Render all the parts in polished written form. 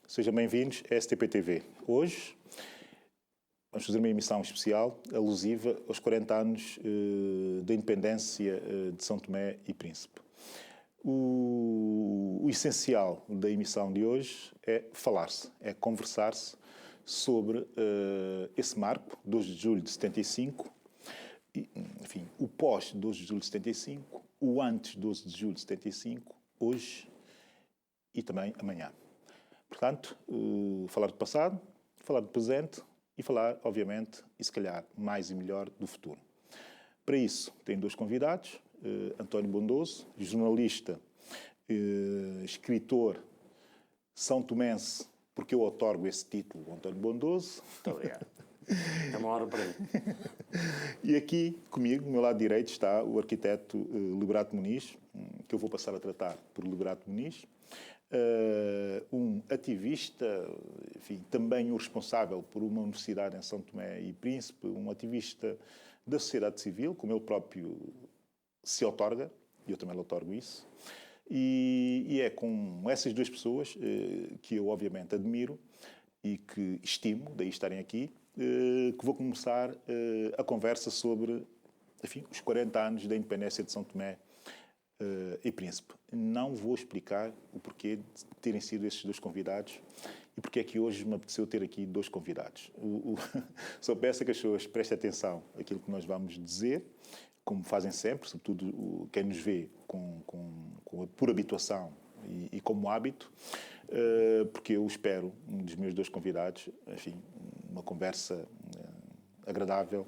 Sejam bem-vindos à STP-TV. Hoje vamos fazer uma emissão especial alusiva aos 40 anos da independência de São Tomé e Príncipe. O essencial da emissão de hoje é falar-se, é conversar-se sobre esse marco, 2 de julho de 75, e, enfim, o pós-12 de julho de 75, o antes 12 de julho de 75, hoje e também amanhã. Portanto, falar do passado, falar do presente e falar, obviamente, e se calhar mais e melhor, do futuro. Para isso, tenho dois convidados, António Bondoso, jornalista, escritor são tomense, porque eu outorgo esse título, António Bondoso. Muito obrigado. É uma hora para mim. E aqui, comigo, do meu lado direito, está o arquiteto Liberato Muniz, que eu vou passar a tratar por Liberato Muniz. Um ativista, enfim, também o responsável por uma universidade em São Tomé e Príncipe, um ativista da sociedade civil, como ele próprio se outorga, e eu também lhe outorgo isso, e é com essas duas pessoas que eu obviamente admiro e que estimo, daí estarem aqui, que vou começar a conversa sobre, enfim, os 40 anos da independência de São Tomé e Príncipe. Não vou explicar o porquê de terem sido esses dois convidados e porque é que hoje me apeteceu ter aqui dois convidados. Só peço que as pessoas prestem atenção àquilo que nós vamos dizer, como fazem sempre, sobretudo quem nos vê por habituação e como hábito, porque eu espero, um dos meus dois convidados, enfim, uma conversa agradável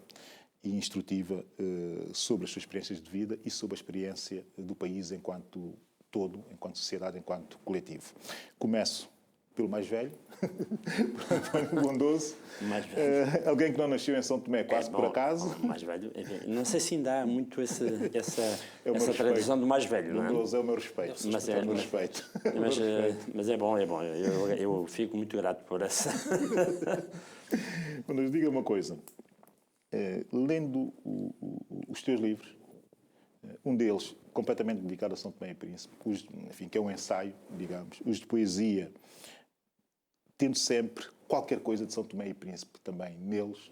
e instrutiva sobre as suas experiências de vida e sobre a experiência do país enquanto todo, enquanto sociedade, enquanto coletivo. Começo pelo mais velho, por António Bondoso, alguém que não nasceu em São Tomé quase por acaso. Mais velho, não sei se ainda há muito essa tradição do mais velho, não é? Bondoso é o meu respeito. Mas é bom. Eu fico muito grato por essa. Mas diga uma coisa. Lendo os teus livros, um deles completamente dedicado a São Tomé e Príncipe, enfim, que é um ensaio, digamos, os de poesia, tendo sempre qualquer coisa de São Tomé e Príncipe também neles.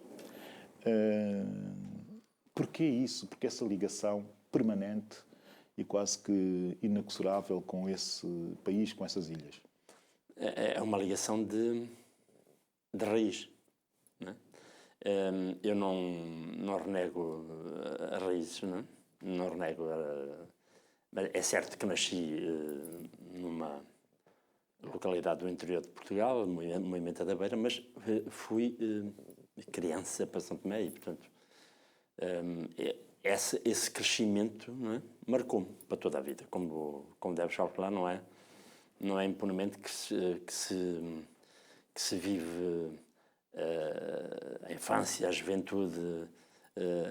Porquê isso? Porque essa ligação permanente e quase que inexorável com esse país, com essas ilhas? É uma ligação de raiz, não é? Eu não renego as raízes, não renego. É certo que nasci numa localidade do interior de Portugal, Moimenta da Beira, mas fui criança para São Tomé e, portanto, esse crescimento, não é, marcou-me para toda a vida. Como deves calcular, não é impunemente que se vive a infância, a juventude,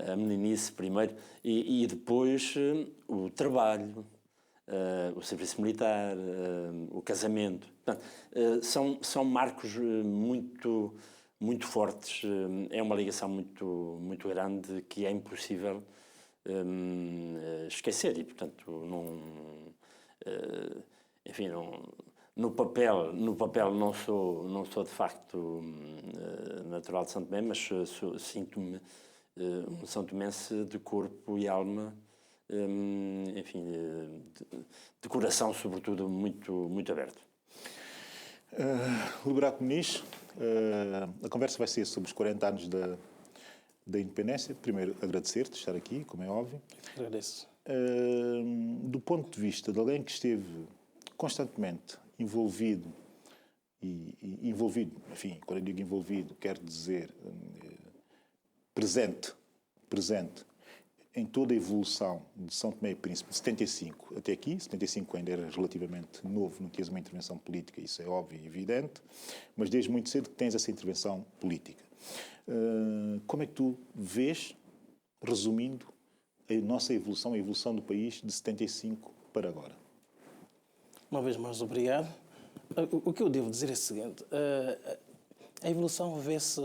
a meninice primeiro e depois o trabalho, o serviço militar, o casamento. Portanto, são marcos muito, muito fortes. É uma ligação muito, muito grande que é impossível esquecer e, portanto, enfim, no papel não sou de facto natural de São Tomé, mas sinto-me um são tomense de corpo e alma, enfim, de coração, sobretudo, muito, muito aberto. Liberato Muniz, a conversa vai ser sobre os 40 anos da independência. Primeiro, agradecer-te estar aqui, como é óbvio. Agradeço. Do ponto de vista de alguém que esteve constantemente envolvido, enfim, quando eu digo envolvido, quero dizer presente em toda a evolução de São Tomé e Príncipe, de 75 até aqui. 75 ainda era relativamente novo, não tinhas uma intervenção política, isso é óbvio e evidente, mas desde muito cedo que tens essa intervenção política. Como é que tu vês, resumindo, a nossa evolução, a evolução do país de 75 para agora? Uma vez mais, obrigado. O que eu devo dizer é o seguinte: a evolução vê-se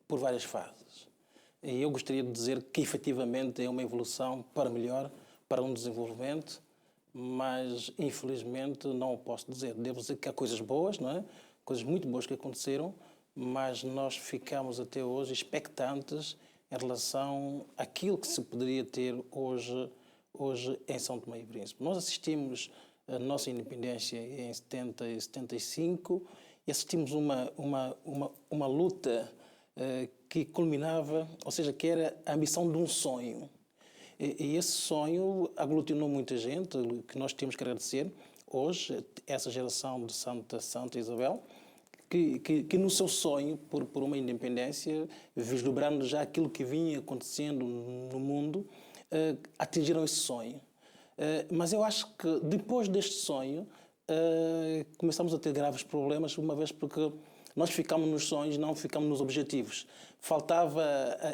por várias fases. E eu gostaria de dizer que, efetivamente, é uma evolução para melhor, para um desenvolvimento, mas, infelizmente, não o posso dizer. Devo dizer que há coisas boas, não é? coisas muito boas que aconteceram, mas nós ficamos até hoje expectantes em relação àquilo que se poderia ter hoje em São Tomé e Príncipe. Nós assistimos a nossa independência em 70 e 75 e assistimos uma luta que culminava, ou seja, que era a ambição de um sonho. E esse sonho aglutinou muita gente, que nós temos que agradecer. Hoje, essa geração de Santa Isabel, que no seu sonho por uma independência, vislumbrando já aquilo que vinha acontecendo no mundo, atingiram esse sonho. Mas eu acho que depois deste sonho começamos a ter graves problemas, uma vez porque nós ficamos nos sonhos, não ficamos nos objetivos. Faltava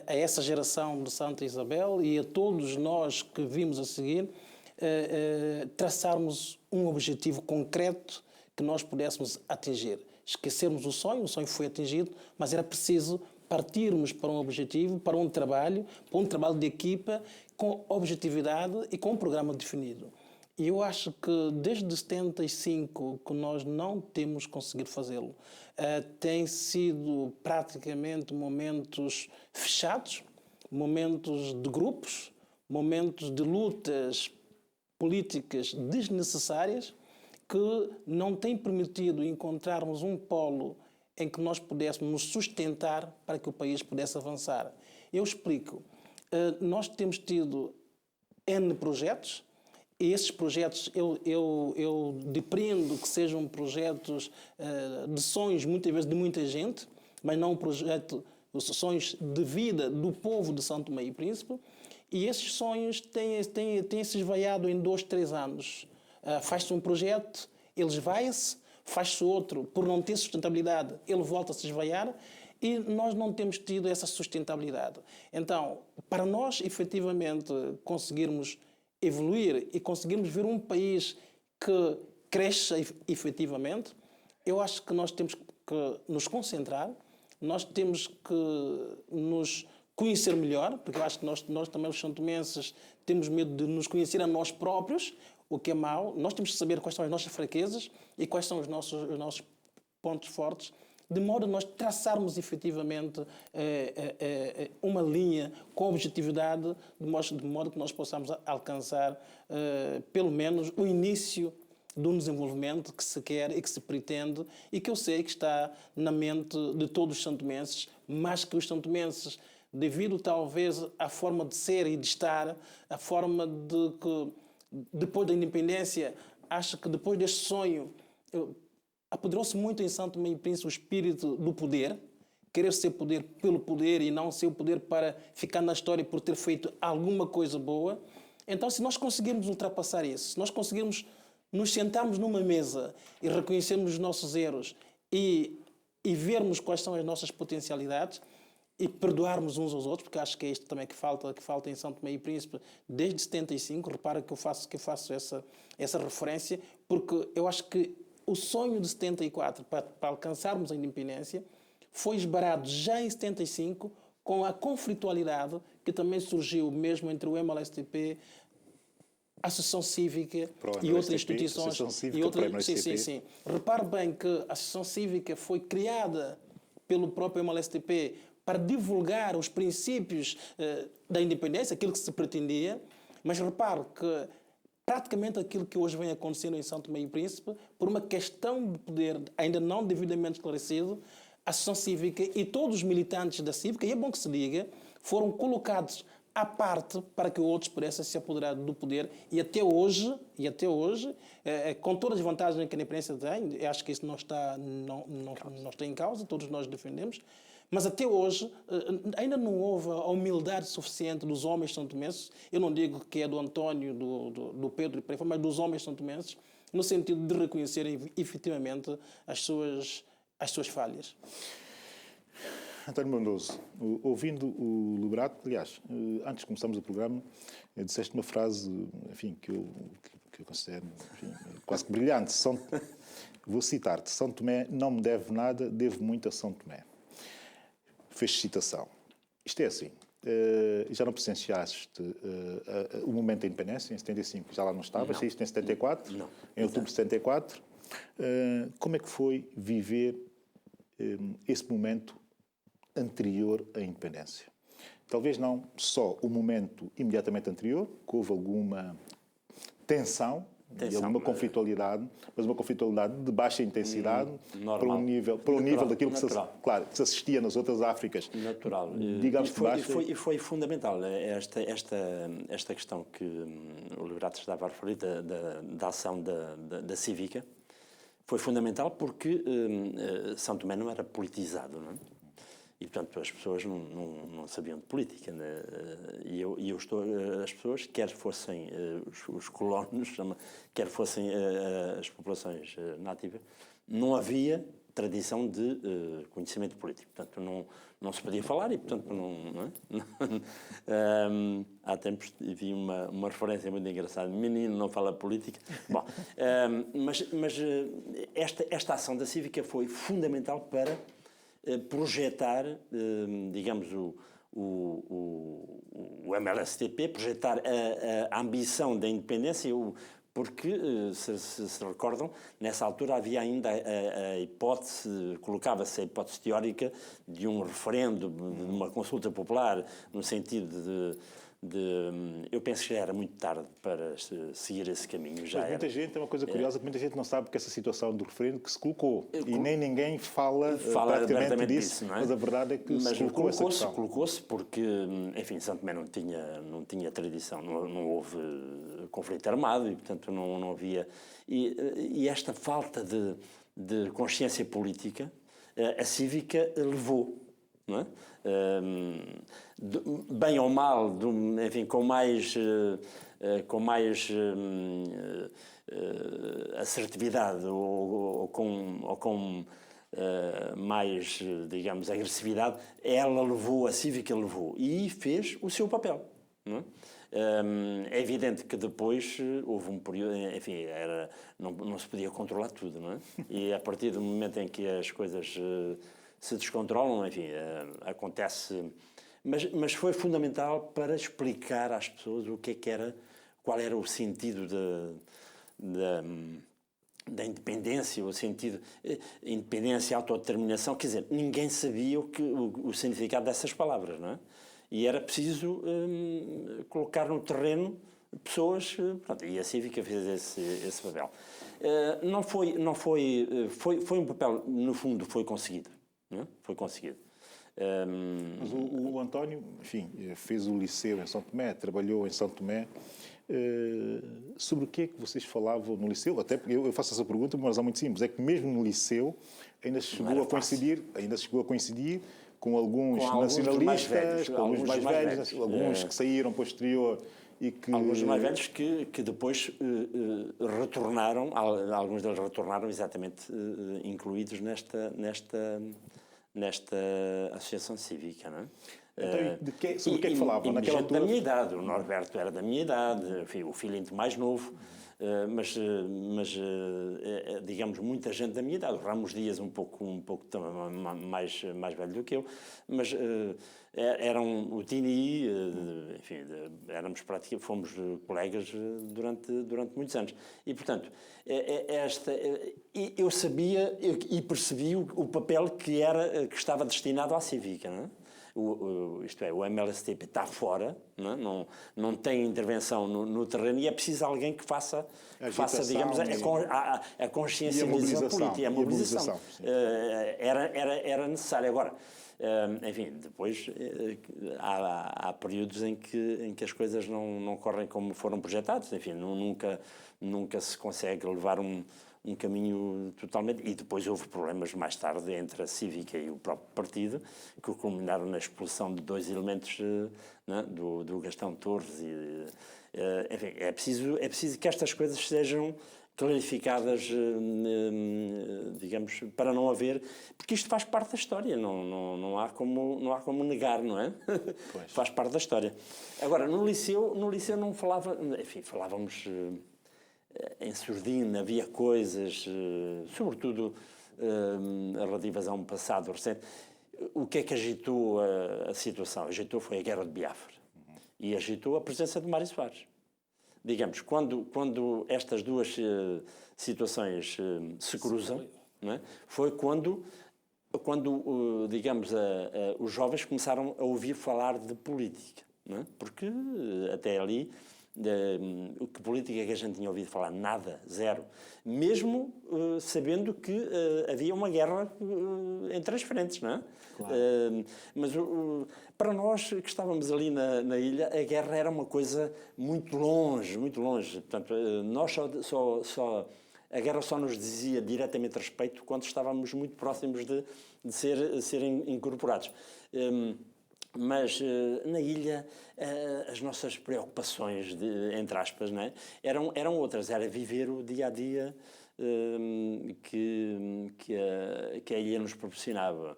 a essa geração de Santa Isabel e a todos nós que vimos a seguir traçarmos um objetivo concreto que nós pudéssemos atingir. Esquecermos o sonho foi atingido, mas era preciso partirmos para um objetivo, para um trabalho de equipa, com objetividade e com um programa definido. E eu acho que desde 75 que nós não temos conseguido fazê-lo. Tem sido praticamente momentos fechados, momentos de grupos, momentos de lutas políticas desnecessárias que não têm permitido encontrarmos um polo em que nós pudéssemos nos sustentar para que o país pudesse avançar. Eu explico. Nós temos tido N projetos, e esses projetos eu depreendo que sejam projetos de sonhos, muitas vezes de muita gente, mas não um projeto, sonhos de vida do povo de São Tomé e Príncipe, e esses sonhos têm se esvaiado em 2, 3 anos. Faz-se um projeto, ele esvaia-se, faz-se outro, por não ter sustentabilidade, ele volta a se esvaiar, e nós não temos tido essa sustentabilidade. Então, para nós, efetivamente, conseguirmos evoluir e conseguirmos ver um país que cresça efetivamente, eu acho que nós temos que nos concentrar, nós temos que nos conhecer melhor, porque eu acho que nós também, os santomenses, temos medo de nos conhecer a nós próprios, o que é mau. Nós temos que saber quais são as nossas fraquezas e quais são os nossos pontos fortes, de modo a nós traçarmos efetivamente uma linha com objetividade, de modo que nós possamos alcançar pelo menos o início de um desenvolvimento que se quer e que se pretende e que eu sei que está na mente de todos os santomenses, mais que os santomenses, devido talvez à forma de ser e de estar, a forma de que depois da independência, acho que depois deste sonho apoderou-se muito em São Tomé e Príncipe o espírito do poder, querer ser poder pelo poder e não ser o poder para ficar na história por ter feito alguma coisa boa. Então, se nós conseguirmos ultrapassar isso, se nós conseguirmos nos sentarmos numa mesa e reconhecermos os nossos erros e vermos quais são as nossas potencialidades e perdoarmos uns aos outros, porque acho que é isto também que falta em São Tomé e Príncipe desde 75, repara que eu faço essa referência, porque eu acho que o sonho de 74 para alcançarmos a independência foi esbarado já em 75 com a conflitualidade que também surgiu mesmo entre o MLSTP, a Associação Cívica e outras instituições. Sim. Repare bem que a Associação Cívica foi criada pelo próprio MLSTP para divulgar os princípios da independência, aquilo que se pretendia, mas repare que praticamente aquilo que hoje vem acontecendo em São Tomé e Príncipe, por uma questão de poder ainda não devidamente esclarecido, a Associação Cívica e todos os militantes da Cívica, e é bom que se diga, foram colocados à parte para que outros pudessem se apoderar do poder e até hoje, com todas as vantagens que a independência tem, acho que isso não está em causa, todos nós defendemos, mas até hoje ainda não houve a humildade suficiente dos homens santomenses, eu não digo que é do António, do Pedro, mas dos homens santomenses, no sentido de reconhecerem efetivamente as suas falhas. António Bondoso, ouvindo o Liberato, aliás, antes de começarmos o programa, disseste uma frase, enfim, que eu considero, enfim, quase que brilhante. Vou citar-te: São Tomé não me deve nada, devo muito a São Tomé. Fez citação. Isto é assim, já não presenciaste o momento da independência, em 75, já lá não estavas, saíste em 74, não. Em outubro de 74, Como é que foi viver esse momento anterior à independência? Talvez não só o momento imediatamente anterior, que houve alguma tensão e alguma conflitualidade, mas uma conflitualidade de baixa intensidade para um nível daquilo que se assistia nas outras Áfricas. Natural. Digamos e foi fundamental esta questão que o Liberato estava a referir da ação da cívica. Foi fundamental porque São Tomé não era politizado, não é? E, portanto, as pessoas não sabiam de política. Né? As pessoas, quer fossem os colonos, quer fossem as populações nativas, não havia tradição de conhecimento político. Portanto, não se podia falar e, portanto, não é? Há tempos vi uma referência muito engraçada. Menino não fala política. Bom, mas esta ação da cívica foi fundamental para projetar, digamos, o MLSTP, projetar a ambição da independência, porque, se recordam, nessa altura havia ainda a hipótese, colocava-se a hipótese teórica de um referendo, de uma consulta popular, no sentido eu penso que já era muito tarde para seguir esse caminho. Mas muita gente, é uma coisa curiosa, que muita gente não sabe que essa situação do referendo que se colocou. E nem ninguém fala praticamente disso, não é? Mas a verdade é que se colocou essa questão. Colocou-se porque, enfim, São Tomé não tinha tradição, não houve conflito armado e, portanto, não havia... E esta falta de consciência política, a cívica levou, não é? Bem ou mal, enfim, com mais assertividade ou com mais, digamos, agressividade, a cívica levou e fez o seu papel. Não é? É evidente que depois houve um período, enfim, não se podia controlar tudo, não é? E a partir do momento em que as coisas se descontrolam, enfim, acontece... Mas foi fundamental para explicar às pessoas qual era o sentido da independência, o sentido... Independência, autodeterminação, quer dizer, ninguém sabia o significado dessas palavras, não é? E era preciso colocar no terreno pessoas... Pronto, e a cívica fez esse papel. Foi um papel, no fundo, foi conseguido. Não é? Foi conseguido. Mas o António, enfim, fez o liceu em São Tomé, trabalhou em São Tomé. Sobre o que é que vocês falavam no liceu? Até porque eu faço essa pergunta por uma razão muito simples. É que mesmo no liceu ainda chegou a coincidir com alguns nacionalistas, com alguns mais velhos, alguns que saíram posterior e que... Alguns mais velhos que depois retornaram, alguns deles retornaram exatamente incluídos nesta associação cívica, não é? Então, sobre o que é que falavam naquela altura? Da minha idade, o Norberto era da minha idade, enfim, o filhinho mais novo, mas digamos, muita gente da minha idade. O Ramos Dias um pouco mais velho do que eu, mas eram o Tini, enfim, fomos colegas durante muitos anos. E, portanto, eu sabia e percebi o papel que estava destinado à cívica, não é? Isto é, o MLSTP está fora, não tem intervenção no terreno e é preciso alguém que faça digamos, a consciencialização política, a mobilização. Era necessário. Agora, enfim, depois há períodos em que as coisas não correm como foram projetadas, enfim, nunca se consegue levar um caminho totalmente... E depois houve problemas mais tarde entre a cívica e o próprio partido, que culminaram na expulsão de dois elementos, né, do Gastão Torres. Enfim, é preciso que estas coisas sejam clarificadas, digamos, para não haver... Porque isto faz parte da história, não há como negar, não é? Faz parte da história. Agora, no liceu não falava... Enfim, falávamos... em surdina, havia coisas, sobretudo relativas a um passado recente. O que é que agitou a situação? Agitou foi a Guerra de Biafra. E agitou a presença de Mário Soares. digamos, quando estas duas situações se cruzam, não é? Foi quando digamos, os jovens começaram a ouvir falar de política, não é? Porque até ali, que política é que a gente tinha ouvido falar? Nada, zero. Mesmo sabendo que havia uma guerra entre as frentes, não é? Claro. Mas para nós que estávamos ali na ilha, a guerra era uma coisa muito longe, muito longe. Portanto, nós a guerra só nos dizia diretamente respeito quando estávamos muito próximos de serem incorporados. Mas na ilha as nossas preocupações, entre aspas, não é? eram outras. Era viver o dia-a-dia que a ilha nos proporcionava.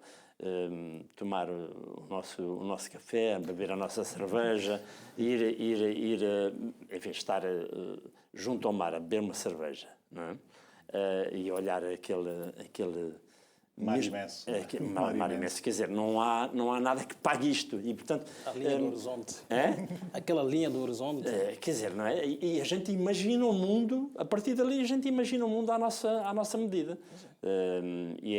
Tomar o nosso café, beber a nossa cerveja, enfim, estar junto ao mar a beber uma cerveja, não é? E olhar aquele mar imenso. Mar imenso. Quer dizer, não há nada que pague isto. E, portanto, a linha do horizonte. É? Aquela linha do horizonte. Quer dizer, não é? E a gente imagina o mundo, a partir dali a gente imagina o mundo à nossa medida. E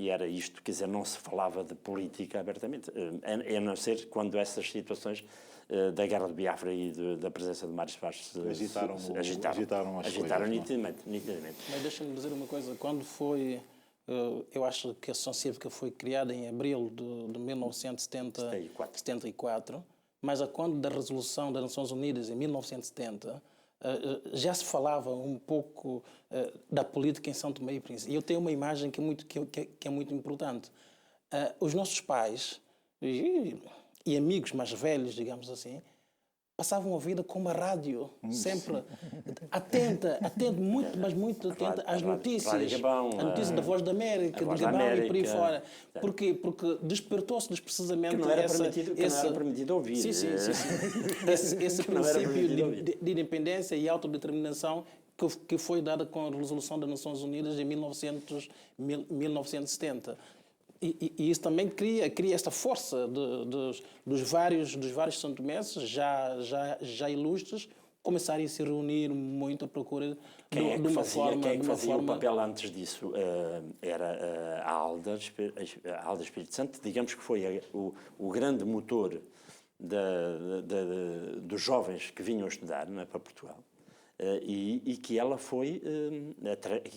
era isto, quer dizer, não se falava de política abertamente, a não ser quando essas situações da Guerra de Biafra e da presença de Mário Soares agitaram nitidamente. Mas deixa-me dizer uma coisa, quando foi... eu acho que a Associação Cívica foi criada em abril de 1974, mas a quando da resolução das Nações Unidas em 1970, já se falava um pouco da política em São Tomé e Príncipe. E eu tenho uma imagem que é muito importante. Os nossos pais e amigos mais velhos, digamos assim, passavam a vida com uma rádio, sempre atenta, muito, mas muito atenta às notícias. A notícia da Voz da América, do Gabão e por aí fora. Porquê? Porque despertou-se precisamente que não era permitido ouvir. Sim. Esse princípio de independência e autodeterminação que foi dada com a resolução das Nações Unidas em 1970. E isso também cria esta força dos vários santomenses já ilustres começarem a se reunir muito à procura de uma forma... Quem é que fazia o papel antes disso? Era a Alda Espírito Santo, digamos que foi o grande motor dos jovens que vinham estudar, não é, para Portugal. E que ela foi,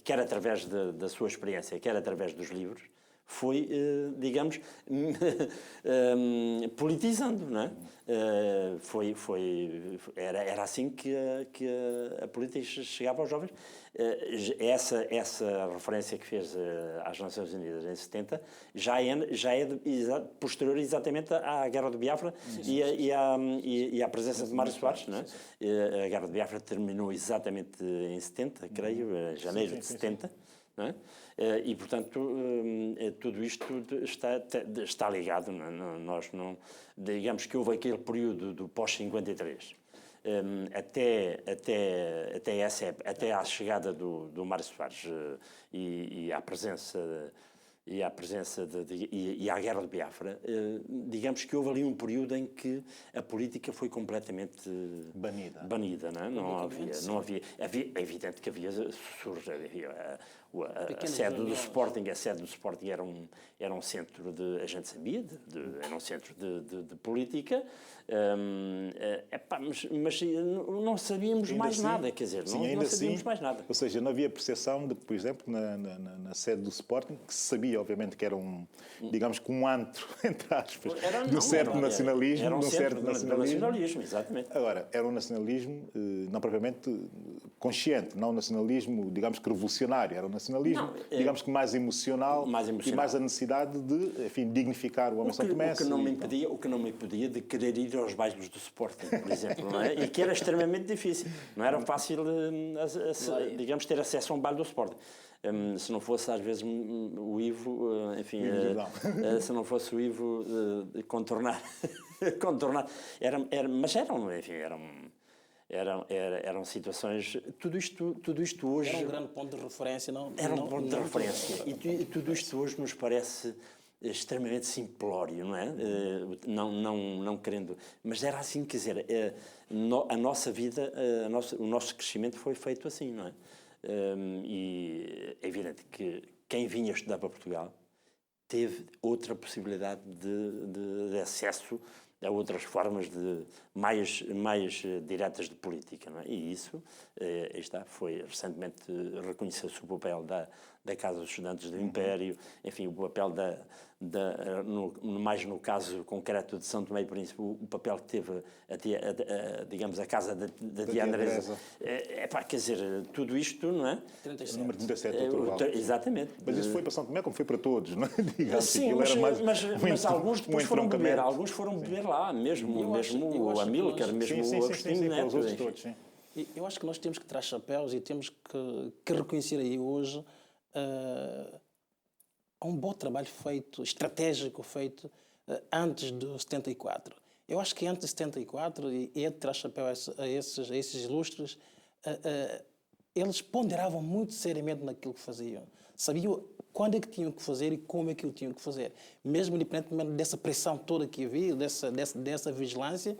quer através da sua experiência, quer através dos livros, foi, digamos, politizando, não é? Era assim que a política chegava aos jovens. Essa referência que fez às Nações Unidas em 70 já é posterior exatamente à Guerra de Biafra e à presença de Mário Soares, não é? A Guerra de Biafra terminou exatamente em 70, creio, janeiro de 70. Não é? E, portanto, tudo isto está ligado. Nós não, digamos que houve aquele período do pós-53, até à chegada do Mário Soares e à presença e à Guerra de Biafra, digamos que houve ali um período em que a política foi completamente banida, não é? Não havia. É evidente que havia a sede do Sporting era um centro de, a gente sabia, era um centro de política, mas não sabíamos ainda mais assim, nada, quer dizer, não sabíamos mais nada. Ou seja, não havia percepção de, por exemplo, na sede do Sporting, que se sabia, obviamente, que era digamos que um antro, entre aspas, de um certo nacionalismo. Era um centro do nacionalismo, exatamente. Agora, era um nacionalismo não propriamente consciente, não um nacionalismo, digamos que revolucionário, era um nacionalismo, digamos que mais emocional e mais a necessidade de, enfim, dignificar o homem santomense. O que não me impedia de querer ir aos bailes do Sporting, por exemplo, não é? E que era extremamente difícil. Não era fácil, digamos, ter acesso a um baile do Sporting. Se não fosse, às vezes, o Ivo, enfim, se não fosse o Ivo contornar. Mas eram situações. Tudo isto hoje. Era um grande ponto de referência, não? Era um ponto de referência. E tudo isto hoje nos parece extremamente simplório, não é? Não querendo... Mas era assim, quer dizer, a nossa vida, o nosso crescimento foi feito assim, não é? E é evidente que quem vinha estudar para Portugal teve outra possibilidade de acesso a outras formas mais diretas de política, não é? E isso, foi recentemente reconheceu-se o papel da Casa dos Estudantes do Império, enfim, o papel mais no caso concreto de São Tomé e Príncipe, o papel que teve, digamos, a Casa da Tia Andresa. Quer dizer, tudo isto, não é? 37. O número 37, doutor Val. Exatamente. Mas isso foi para São Tomé como foi para todos, não é? Digamos, sim, mas alguns depois foram beber, alguns foram beber lá, mesmo o Amílcar, mesmo o Agostinho para os Neto. outros todos, sim. Eu acho que nós temos que tirar chapéus e temos que reconhecer aí hoje um bom trabalho feito, estratégico feito antes de 74. Eu acho que antes de 74, e é de tirar chapéu a esses ilustres, eles ponderavam muito seriamente naquilo que faziam. Sabiam quando é que tinham que fazer e como é que o tinham que fazer. Mesmo independentemente dessa pressão toda que havia, dessa vigilância,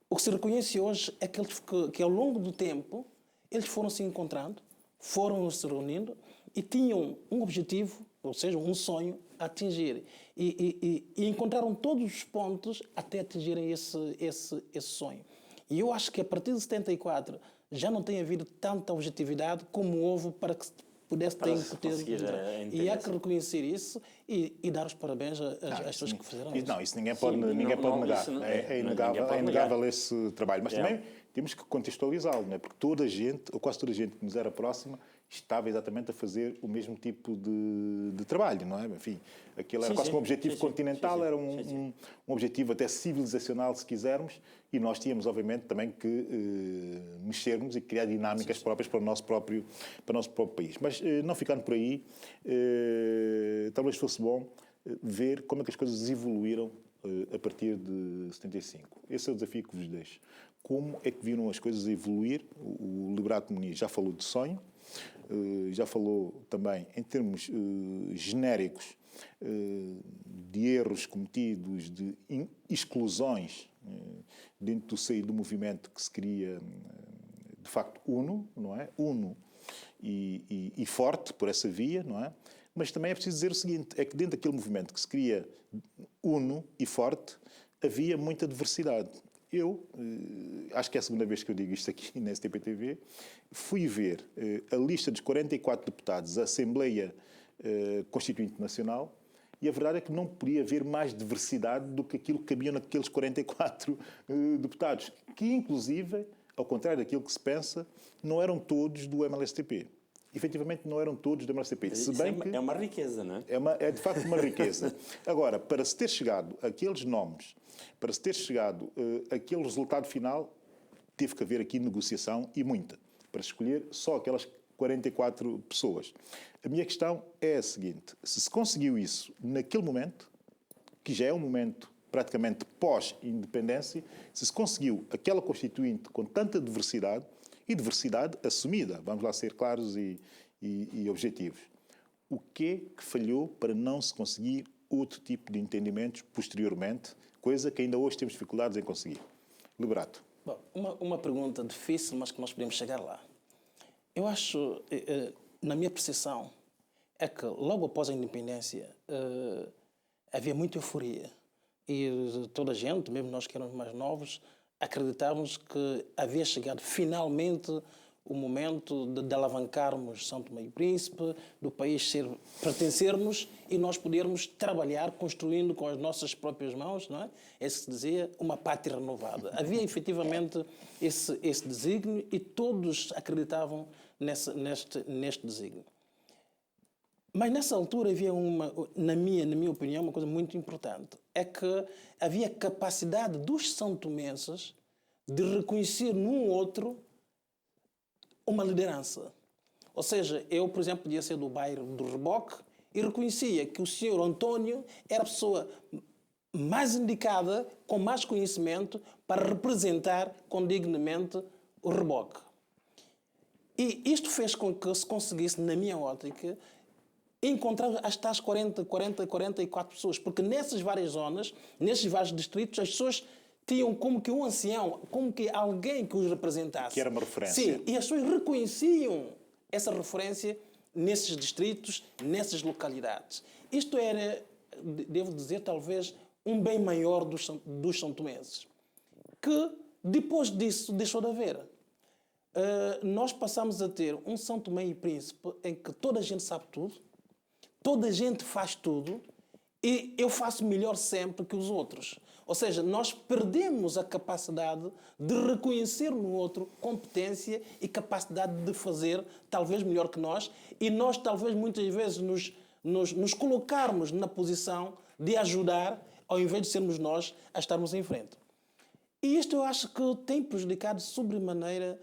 o que se reconhece hoje é que ao longo do tempo eles foram se encontrando, foram se reunindo e tinham um objetivo, ou seja, um sonho a atingir. E encontraram todos os pontos até atingirem esse sonho. E eu acho que a partir de 74 já não tem havido tanta objetividade como houve para que pudesse ter e há que reconhecer isso e dar os parabéns às pessoas que fizeram isso. Não, isso ninguém pode negar. É inegável esse trabalho. Mas também temos que contextualizá-lo, não é? Porque toda a gente, ou quase toda a gente que nos era próxima, estava exatamente a fazer o mesmo tipo de trabalho, não é? Enfim, aquilo era quase um objetivo continental, era um objetivo até civilizacional, se quisermos, e nós tínhamos, obviamente, também que mexermos e criar dinâmicas próprias para o nosso próprio país. Mas, não ficando por aí, talvez fosse bom ver como é que as coisas evoluíram a partir de 75. Esse é o desafio que vos deixo. Como é que viram as coisas evoluir? O Liberato Muniz já falou de sonho, já falou também, em termos genéricos, de erros cometidos, de exclusões dentro do seio do movimento que se queria, de facto, uno, não é? Uno e forte por essa via, não é? Mas também é preciso dizer o seguinte, é que dentro daquele movimento que se queria uno e forte, havia muita diversidade. Eu, acho que é a segunda vez que eu digo isto aqui na STP-TV, fui ver a lista dos 44 deputados da Assembleia Constituinte Nacional e a verdade é que não podia haver mais diversidade do que aquilo que cabia naqueles 44 deputados, que inclusive, ao contrário daquilo que se pensa, não eram todos do MLSTP. Efetivamente não eram todos do MLSTP. Se bem que é uma riqueza, não é? É de facto uma riqueza. Agora, para se ter chegado àqueles nomes, para se ter chegado àquele resultado final, teve que haver aqui negociação e muita, para escolher só aquelas 44 pessoas. A minha questão é a seguinte, se conseguiu isso naquele momento, que já é um momento praticamente pós-independência, se conseguiu aquela constituinte com tanta diversidade, e diversidade assumida, vamos lá ser claros e objetivos. O que falhou para não se conseguir outro tipo de entendimentos posteriormente, coisa que ainda hoje temos dificuldades em conseguir? Liberato. Bom, uma pergunta difícil, mas que nós podemos chegar lá. Eu acho, na minha percepção, é que logo após a independência havia muita euforia. E toda a gente, mesmo nós que éramos mais novos, acreditávamos que havia chegado finalmente o momento de alavancarmos São Tomé e Príncipe, do país pertencermos e nós podermos trabalhar construindo com as nossas próprias mãos, não é? É isso que se dizia, uma pátria renovada. Havia efetivamente esse desígnio e todos acreditavam neste desígnio. Mas nessa altura havia na minha opinião, uma coisa muito importante. É que havia capacidade dos santomenses de reconhecer num outro uma liderança. Ou seja, eu, por exemplo, podia ser do bairro do Reboque e reconhecia que o senhor António era a pessoa mais indicada, com mais conhecimento, para representar condignamente o Reboque. E isto fez com que se conseguisse, na minha ótica, encontrar as tais 44 pessoas. Porque nessas várias zonas, nesses vários distritos, as pessoas tinham como que um ancião, como que alguém que os representasse. Que era uma referência. Sim, e as pessoas reconheciam essa referência nesses distritos, nessas localidades. Isto era, devo dizer, talvez um bem maior dos santomenses, que depois disso deixou de haver. Nós passamos a ter um São Tomé e Príncipe em que toda a gente sabe tudo, toda a gente faz tudo e eu faço melhor sempre que os outros. Ou seja, nós perdemos a capacidade de reconhecer no outro competência e capacidade de fazer talvez melhor que nós e nós talvez muitas vezes nos colocarmos na posição de ajudar ao invés de sermos nós a estarmos em frente. E isto eu acho que tem prejudicado sobremaneira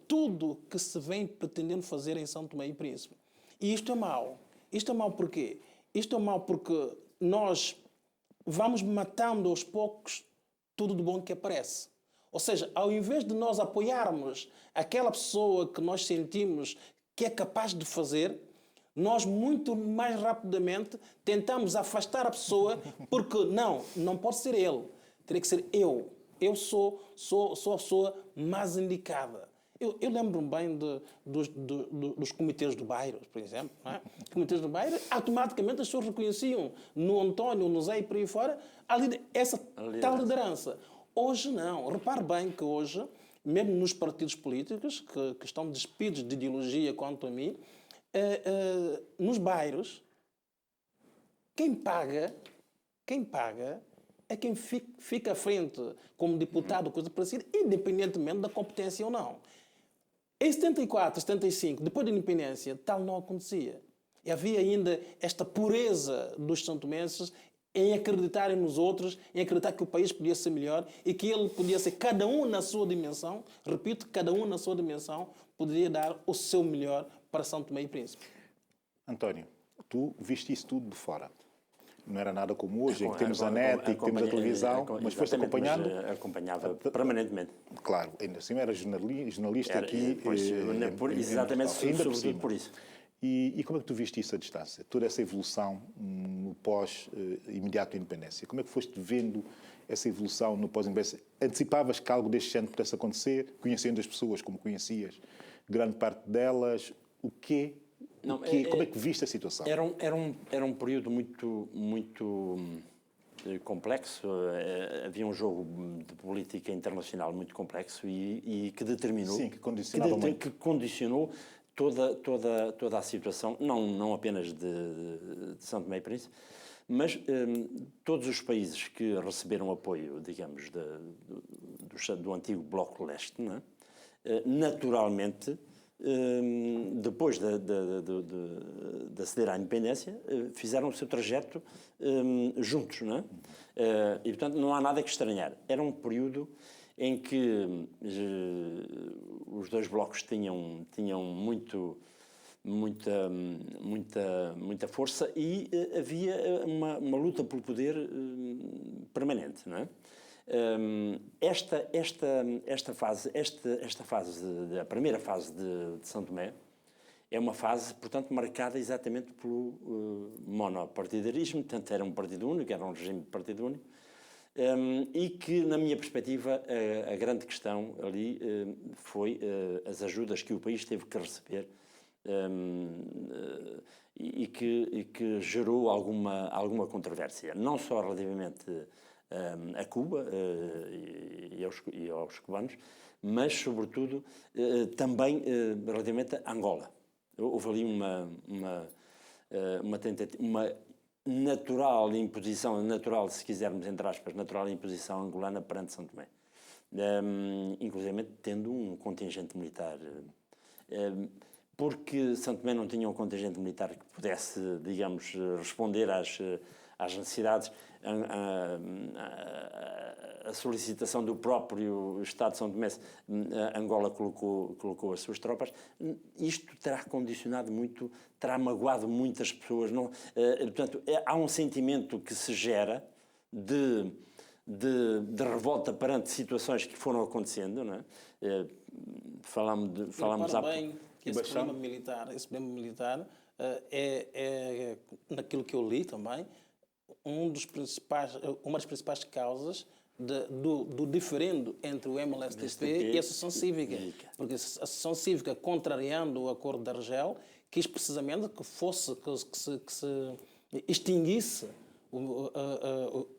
tudo que se vem pretendendo fazer em São Tomé e Príncipe. E isto é mau. Isto é mau porquê? Isto é mau porque nós vamos matando aos poucos tudo de bom que aparece. Ou seja, ao invés de nós apoiarmos aquela pessoa que nós sentimos que é capaz de fazer, nós muito mais rapidamente tentamos afastar a pessoa porque não pode ser ele. Teria que ser eu. Eu sou a pessoa mais indicada. Eu lembro-me bem dos comitês do bairro, por exemplo. Não é? Comitês do bairro, automaticamente as pessoas reconheciam no António, no Zé e por aí fora, essa tal liderança. Hoje não. Repare bem que hoje, mesmo nos partidos políticos, que estão despidos de ideologia quanto a mim, nos bairros, quem paga é quem fica à frente como deputado, coisa parecida, independentemente da competência ou não. Em 74, 75, depois da independência, tal não acontecia. E havia ainda esta pureza dos santomenses em acreditarem nos outros, em acreditar que o país podia ser melhor e que ele podia ser, cada um na sua dimensão, repito, cada um na sua dimensão, poderia dar o seu melhor para São Tomé e Príncipe. António, tu viste isso tudo de fora. Não era nada como hoje, em que temos a net e que temos a televisão, mas foste acompanhando? Acompanhava permanentemente. Claro, ainda assim era jornalista aqui. Exatamente, sobretudo por isso. E como é que tu viste isso à distância? Toda essa evolução no pós-imediato independência. Como é que foste vendo essa evolução no pós-independência? Antecipavas que algo deste género pudesse acontecer, conhecendo as pessoas como conhecias, grande parte delas, como é que viste a situação? Era um período muito complexo. Havia um jogo de política internacional muito complexo e que determinou... Sim, que condicionava muito. Que condicionou toda a situação, não apenas de São Tomé e Príncipe, mas todos os países que receberam apoio, digamos, do antigo Bloco Leste, não é? Naturalmente, depois de aceder à independência, fizeram o seu trajeto juntos, não é? E, portanto, não há nada que estranhar. Era um período em que os dois blocos tinham muita força e havia uma luta pelo poder permanente, não é? Esta fase, a primeira fase de São Tomé, é uma fase, portanto, marcada exatamente pelo monopartidarismo, portanto, era um partido único, era um regime de partido único, e que, na minha perspectiva, a grande questão ali foi as ajudas que o país teve que receber e que gerou alguma controvérsia, não só relativamente a Cuba e aos cubanos, mas, sobretudo, também relativamente a Angola. Houve ali uma tentativa, uma natural imposição, se quisermos, entre aspas, natural imposição angolana perante São Tomé. Inclusive tendo um contingente militar. Porque São Tomé não tinha um contingente militar que pudesse, digamos, responder às necessidades, a solicitação do próprio Estado de São Tomé, Angola colocou as suas tropas. Isto terá condicionado muito, terá magoado muitas pessoas. Portanto, há um sentimento que se gera de revolta perante situações que foram acontecendo, não é? Falamos bem que esse problema militar naquilo que eu li também, uma das principais causas do diferendo entre o MLSTP e a Associação Cívica. Porque a Associação Cívica, contrariando o acordo de Argel, quis precisamente que se extinguisse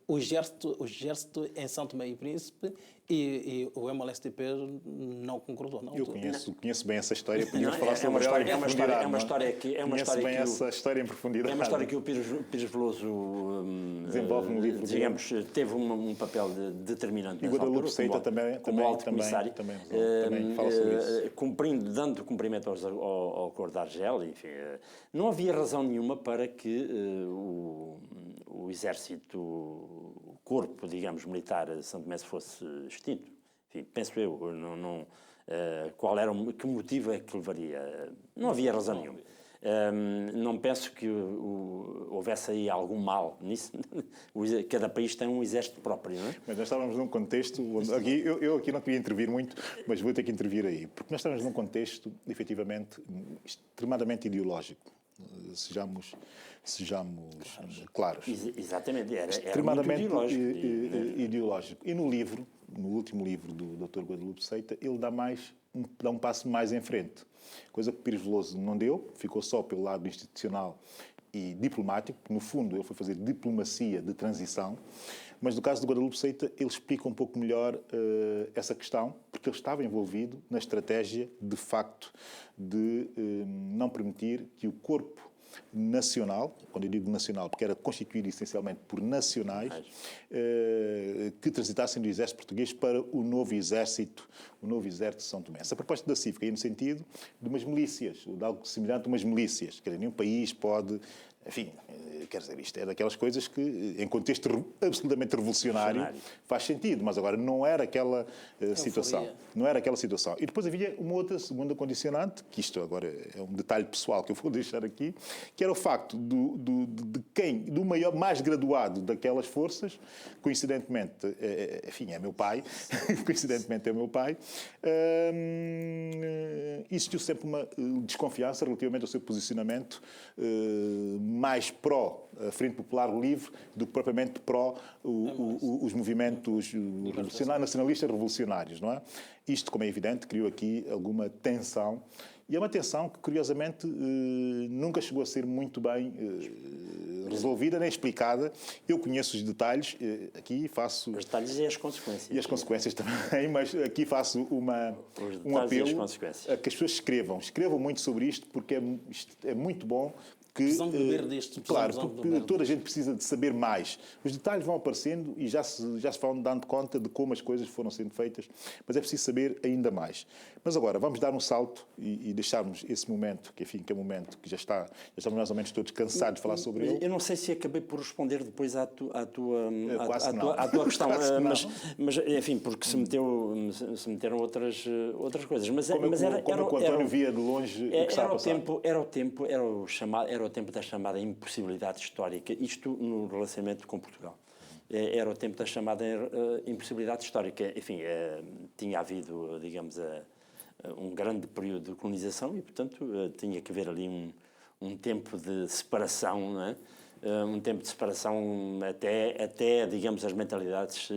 o exército em São Tomé e Príncipe, e o MLSTP não concordou. Não. Eu conheço bem essa história, podíamos falar sobre ela em profundidade. É uma história que essa história em profundidade. É uma história que o Pires Veloso desenvolve no livro, digamos, teve um papel determinante. E o Guadalupe Seita como alto comissário, também fala sobre isso. Dando cumprimento ao acordo de Argel, enfim, não havia razão nenhuma para que o exército, o corpo, digamos, militar de São Tomé fosse extinto. Enfim, penso eu, que motivo é que levaria? Não havia razão nenhuma. Não penso que houvesse aí algum mal nisso. Cada país tem um exército próprio, não é? Mas nós estávamos num contexto, eu aqui não queria intervir muito, mas vou ter que intervir aí, porque nós estávamos num contexto, efetivamente, extremadamente ideológico. Sejamos claros. Exatamente, era extremamente muito ideológico. E no último livro do Dr. Guadalupe Seita, ele dá um passo mais em frente. Coisa que Pires Veloso não deu, ficou só pelo lado institucional e diplomático. No fundo, ele foi fazer diplomacia de transição. Mas no caso do Guadalupe Seita, ele explica um pouco melhor essa questão, porque ele estava envolvido na estratégia, de facto, de não permitir que o corpo nacional, quando eu digo nacional, porque era constituído essencialmente por nacionais, que transitassem do exército português para o novo exército de São Tomé. Essa proposta da Cívica ia no sentido de umas milícias, ou de algo semelhante a umas milícias. Quer dizer, nenhum país pode... Enfim, quer dizer, isto é daquelas coisas que, em contexto absolutamente revolucionário, faz sentido, mas agora não era aquela situação. Não era aquela situação. E depois havia uma outra segunda condicionante, que isto agora é um detalhe pessoal que eu vou deixar aqui, que era o facto do maior, mais graduado daquelas forças, coincidentemente, enfim, é meu pai, existiu sempre uma desconfiança relativamente ao seu posicionamento mais pró Frente Popular Livre do que propriamente pró os movimentos nacionalistas revolucionários, não é? Isto, como é evidente, criou aqui alguma tensão. E é uma tensão que, curiosamente, nunca chegou a ser muito bem resolvida nem explicada. Eu conheço os detalhes, aqui faço... Os detalhes e as consequências. E as consequências também, mas aqui faço um apelo a que as pessoas escrevam muito sobre isto, porque é muito bom que... Precisamos de beber disto. Claro, porque toda a gente precisa de saber mais. Os detalhes vão aparecendo e já se vão dando conta de como as coisas foram sendo feitas, mas é preciso saber ainda mais. Mas agora, vamos dar um salto e deixarmos esse momento, que enfim, que é um momento que já estamos mais ou menos todos cansados de falar sobre ele. Eu não sei se acabei por responder depois à tua questão, mas enfim, porque se meteram outras coisas. Mas como o António via de longe o que estava a passar. Era o tempo da chamada impossibilidade histórica, isto no relacionamento com Portugal. Era o tempo da chamada impossibilidade histórica. Enfim, tinha havido, digamos, um grande período de colonização e, portanto, tinha que haver ali um tempo de separação, não é? Um tempo de separação até digamos, as mentalidades se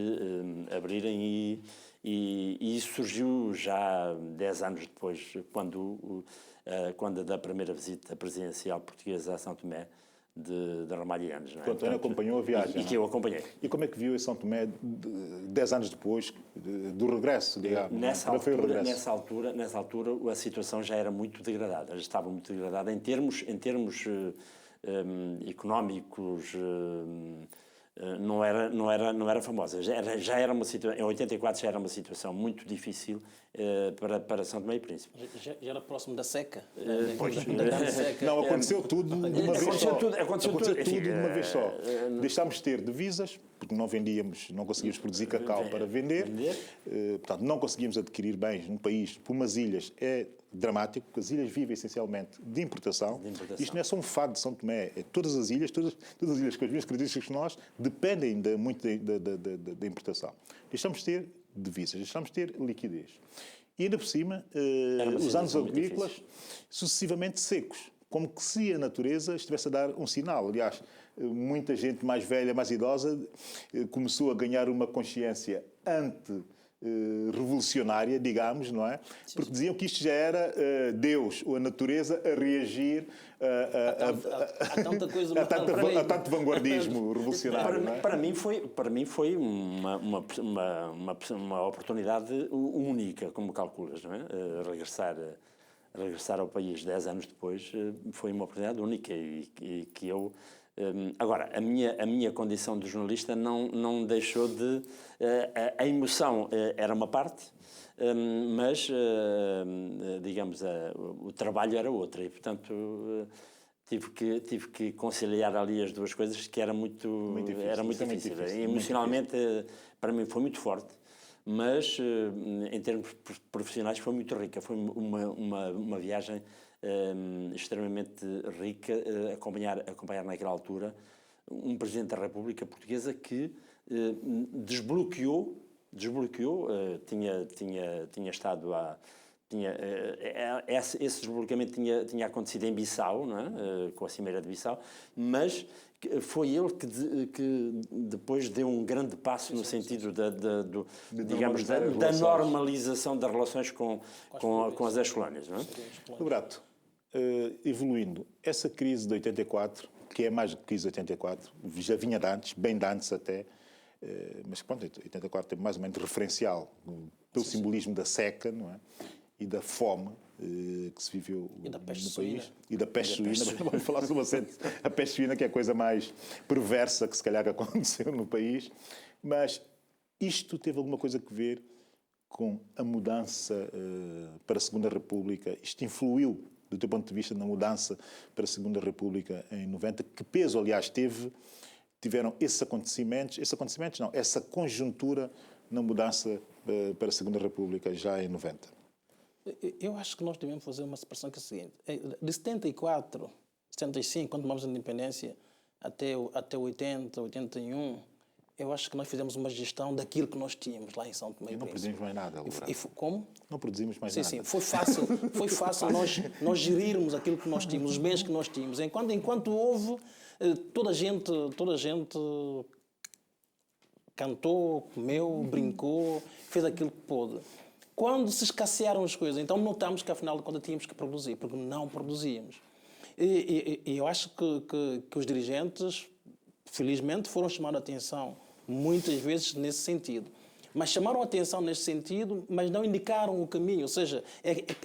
abrirem e isso surgiu já 10 anos depois, quando da primeira visita presidencial portuguesa a São Tomé de Ramalhianos. O António acompanhou a viagem. E que eu acompanhei. E como é que viu em São Tomé 10 anos depois do regresso, digamos? Nessa altura a situação já era muito degradada, já estava muito degradada em termos económicos. Não era famosa. Já era uma situação, em 84 já era uma situação muito difícil para São Tomé e Príncipe. Já era próximo da seca? Não, aconteceu tudo de uma vez só. Aconteceu tudo de uma vez só. Deixámos de ter divisas, porque não conseguíamos produzir cacau para vender. Portanto, não conseguíamos adquirir bens num país, por umas ilhas, é dramático, porque as ilhas vivem essencialmente de importação. Isto não é só um fado de São Tomé, é todas as ilhas com as mesmas características que nós, dependem muito da importação. Deixamos de ter divisas, deixamos de ter liquidez. E ainda por cima, os anos agrícolas sucessivamente secos. como que se a natureza estivesse a dar um sinal. Aliás, muita gente mais velha, mais idosa, começou a ganhar uma consciência revolucionária, digamos, não é? Porque diziam que isto já era Deus ou a natureza a reagir Há tanta coisa a tanto vanguardismo revolucionário. Não é? Para mim foi uma oportunidade única, como calculas, não é? Regressar ao país 10 anos depois foi uma oportunidade única e que eu... Agora, a minha condição de jornalista não deixou de... A emoção era uma parte, mas, digamos, o trabalho era outra e, portanto, tive que conciliar ali as duas coisas, que era muito difícil. E, emocionalmente, para mim, foi muito forte. Mas, em termos profissionais, foi muito rica. Foi uma viagem extremamente rica, acompanhar naquela altura um Presidente da República Portuguesa que desbloqueou, tinha estado esse desbloqueamento tinha acontecido em Bissau, não é? Com a Cimeira de Bissau, mas foi ele que depois deu um grande passo no sentido da normalização das relações com as ex-colónias. Liberato, evoluindo, essa crise de 84, que é mais do que crise de 84, já vinha de antes, bem de antes até, mas pronto, 84 tem mais ou menos referencial pelo simbolismo da seca, não é? E da fome que se viveu no país. E da peste suína. Vamos falar sobre a peste suína, que é a coisa mais perversa que se calhar aconteceu no país. Mas isto teve alguma coisa a ver com a mudança para a Segunda República? Isto influiu, do teu ponto de vista, na mudança para a Segunda República em 90? Que peso, aliás, tiveram essa conjuntura na mudança para a Segunda República já em 90? Eu acho que nós devemos fazer uma separação que é a seguinte. De 74, 75, quando tomamos a independência, até 80, 81, eu acho que nós fizemos uma gestão daquilo que nós tínhamos lá em São Tomé e Príncipe. Não produzimos mais nada, como? Não produzimos mais nada. Sim, foi fácil nós gerirmos aquilo que nós tínhamos, os bens que nós tínhamos. Enquanto houve, toda a gente cantou, comeu, brincou, fez aquilo que pôde. Quando se escassearam as coisas, então notamos que, afinal de contas, tínhamos que produzir, porque não produzíamos. E eu acho que os dirigentes, felizmente, foram chamando a atenção, muitas vezes, nesse sentido. Mas chamaram a atenção nesse sentido, mas não indicaram o caminho. Ou seja,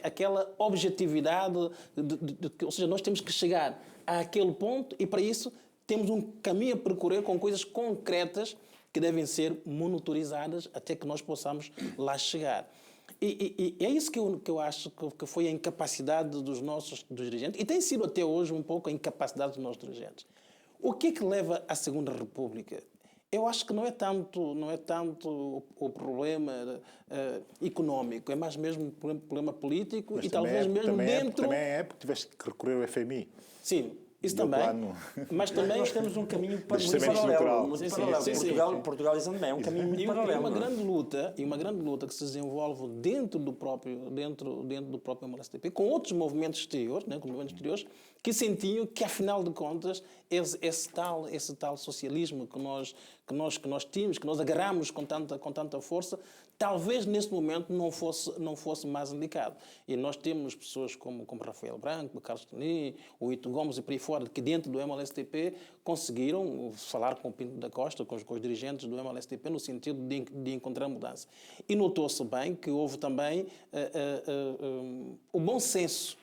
aquela objetividade, ou seja, nós temos que chegar àquele ponto e, para isso, temos um caminho a percorrer com coisas concretas que devem ser monitorizadas até que nós possamos lá chegar. E é isso que eu acho que foi a incapacidade dos dirigentes, e tem sido até hoje um pouco a incapacidade dos nossos dirigentes. O que é que leva à Segunda República? Eu acho que não é tanto o problema económico, é mais mesmo um problema político. Mas e talvez mesmo dentro... Também é porque tiveste que recorrer ao FMI. Sim. Isso também, mas também nós temos um caminho muito paralelo. Portugal e São Tomé é um caminho muito paralelo. E uma grande luta que se desenvolve dentro do próprio MLSTP, com outros movimentos exteriores, né, que sentiam que, afinal de contas, esse tal socialismo que nós tínhamos, que nós agarramos com tanta força, talvez nesse momento não fosse mais indicado. E nós temos pessoas como Rafael Branco, Carlos Toni, o Ito Gomes e por aí fora, que dentro do MLSTP conseguiram falar com o Pinto da Costa, com os dirigentes do MLSTP, no sentido de encontrar mudança. E notou-se bem que houve também o bom senso,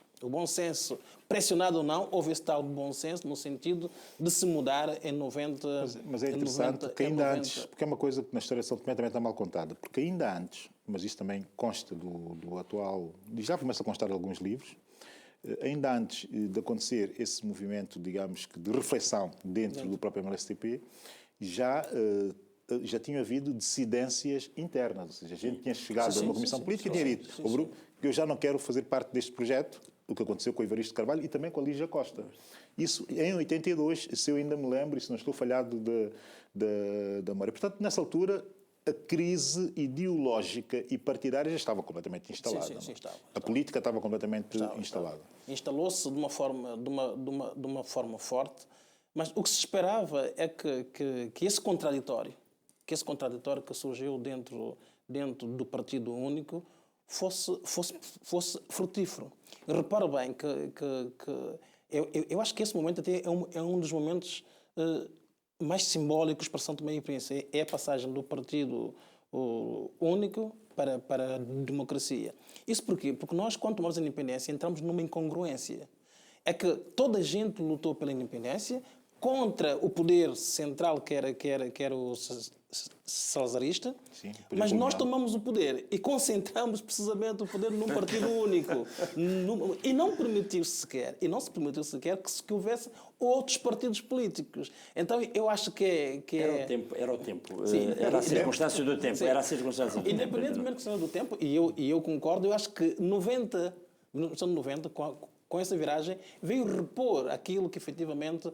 pressionado ou não, houve esse tal bom senso no sentido de se mudar em 90. Mas é interessante, porque ainda antes, porque é uma coisa que na história de São Tomé também está mal contada, porque ainda antes, mas isso também consta do atual, já começa a constar em alguns livros, ainda antes de acontecer esse movimento, digamos que de reflexão dentro do próprio MLSTP, já tinha havido dissidências internas, ou seja, a gente tinha chegado a uma comissão política e tinha dito, eu já não quero fazer parte deste projeto, o que aconteceu com o Evaristo Carvalho e também com a Lígia Costa. Isso em 82, se eu ainda me lembro, isso não estou falhado da memória. Portanto, nessa altura, a crise ideológica e partidária já estava completamente instalada. Sim, estava. A política estava completamente instalada. Instalou-se de uma forma forte, mas o que se esperava é que esse contraditório que surgiu dentro do Partido Único fosse frutífero. Eu reparo bem que eu acho que esse momento até é um dos momentos mais simbólicos para São Tomé e Príncipe. É a passagem do Partido Único para a democracia. Isso porquê? Porque nós, quando tomamos a independência, entramos numa incongruência. É que toda a gente lutou pela independência contra o poder central que era o salazarista, Sim, mas nós tomamos o poder e concentramos precisamente o poder num partido único. E não não se permitiu sequer que houvesse outros partidos políticos. Então eu acho que Era o tempo. Sim, era a circunstância do tempo. Sim. Era a circunstância do tempo. Independentemente da questão do tempo, e eu concordo, eu acho que 1990, com essa viragem, veio repor aquilo que efetivamente